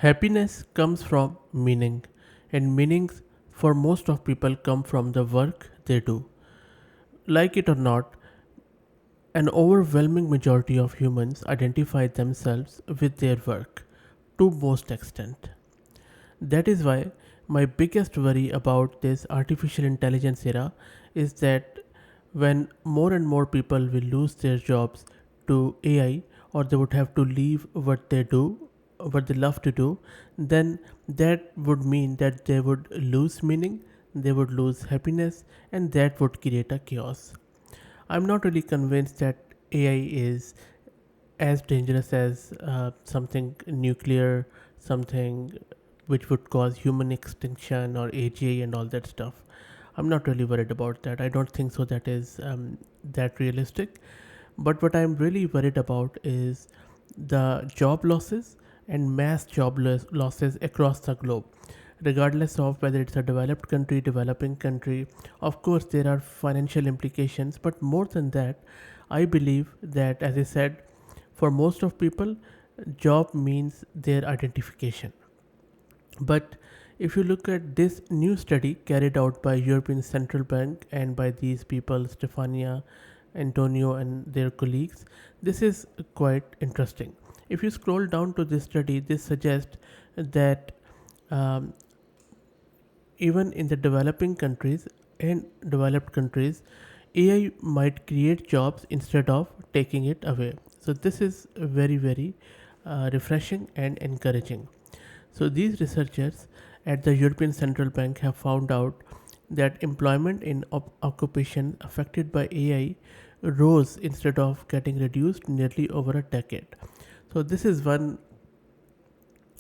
Happiness comes from meaning, and meanings for most of people come from the work they do. Like it or not, an overwhelming majority of humans identify themselves with their work to most extent. That is why my biggest worry about this artificial intelligence era is that when more and more people will lose their jobs to AI, or they would have to leave what they do, what they love to do, then that would mean that they would lose meaning, they would lose happiness, and that would create a chaos. I'm not really convinced that AI is as dangerous as something nuclear, something which would cause human extinction or AGI and all that stuff. I'm not really worried about that. I don't think so. That is that realistic. But what I'm really worried about is the job losses and mass losses across the globe, regardless of whether it's a developed country, developing country. Of course, there are financial implications, but more than that, I believe that, as I said, for most of people, job means their identification. But if you look at this new study carried out by European Central Bank and by these people, Stefania, Antonio, and their colleagues, this is quite interesting. If you scroll down to this study, this suggests that um, even in the developing countries and developed countries, AI might create jobs instead of taking it away. So this is very refreshing and encouraging. So these researchers at the European Central Bank have found out that employment in occupation affected by AI rose instead of getting reduced nearly over a decade. So this is one,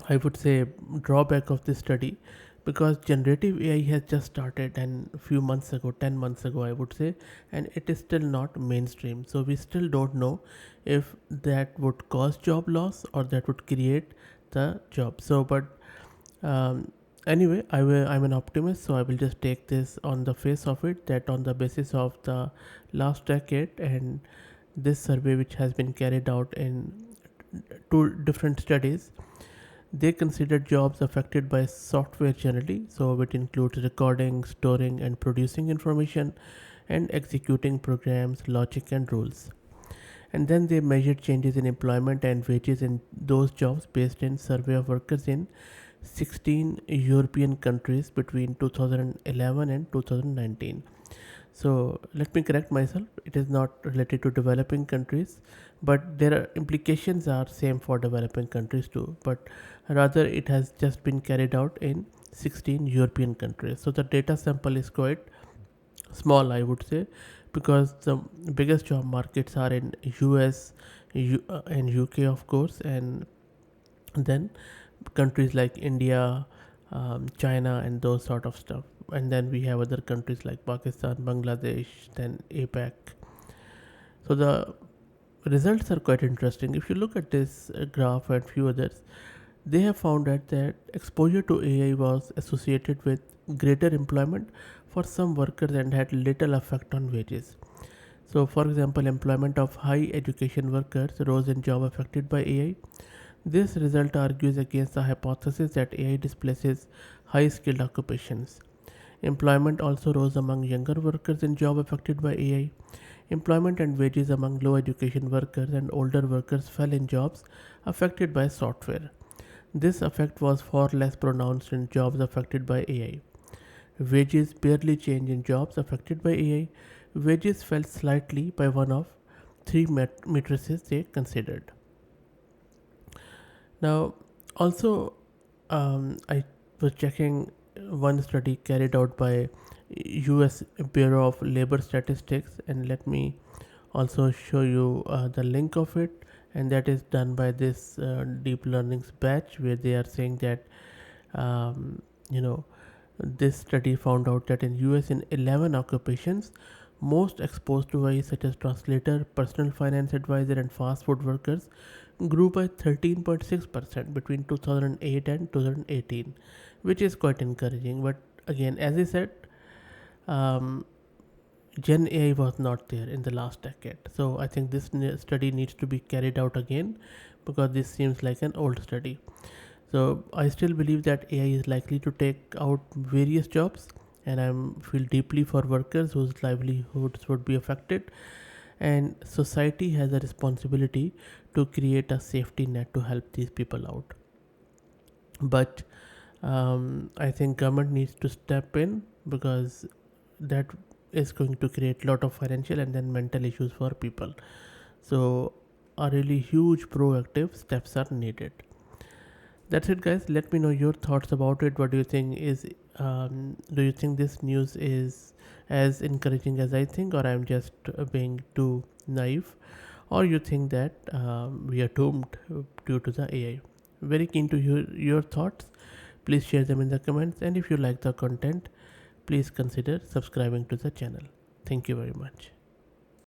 I would say, drawback of this study, because generative AI has just started and a few months ago, 10 months ago, I would say, and it is still not mainstream. So we still don't know if that would cause job loss or that would create the job. So, but um, anyway, I'm an optimist, so I will just take this on the face of it, that on the basis of the last decade and this survey, which has been carried out in two different studies, they considered jobs affected by software generally, so it includes recording, storing, and producing information, and executing programs, logic, and rules. And then they measured changes in employment and wages in those jobs based in survey of workers in 16 European countries between 2011 and 2019. So let me correct myself. It is not related to developing countries, but there are implications are same for developing countries too. But rather, it has just been carried out in 16 European countries. So the data sample is quite small, I would say, because the biggest job markets are in US and UK, of course, and then countries like India, China, and those sort of stuff. And then we have other countries like Pakistan, Bangladesh, then APAC. So the results are quite interesting. If you look at this graph and few others, they have found that exposure to AI was associated with greater employment for some workers and had little effect on wages. So, for example, employment of high education workers rose in job affected by AI. This result argues against the hypothesis that AI displaces high skilled occupations. Employment also rose among younger workers in job affected by AI. Employment and wages among low education workers and older workers fell in jobs affected by software. This effect was far less pronounced in jobs affected by AI. Wages barely changed in jobs affected by AI. Wages fell slightly by one of three matrices they considered. Now, also, I was checking one study carried out by US Bureau of Labor Statistics, and let me also show you the link of it, and that is done by this deep learning's batch, where they are saying that um, you know this study found out that in US, in 11 occupations most exposed to AI, such as translator, personal finance advisor, and fast food workers, grew by 13.6% between 2008 and 2018, which is quite encouraging. But again, as I said, um, Gen AI was not there in the last decade. So I think this study needs to be carried out again, because this seems like an old study. So I still believe that AI is likely to take out various jobs, and I feel deeply for workers whose livelihoods would be affected. And society has a responsibility to create a safety net to help these people out. But I think government needs to step in, because that is going to create a lot of financial and then mental issues for people. So a really huge proactive steps are needed. That's it, guys. Let me know your thoughts about it. What do you think is? Do you think this news is as encouraging as I think, or I'm just being too naive, or you think that we are doomed due to the AI? Very keen to hear your thoughts. Please share them in the comments, and if you like the content, please consider subscribing to the channel. Thank you very much.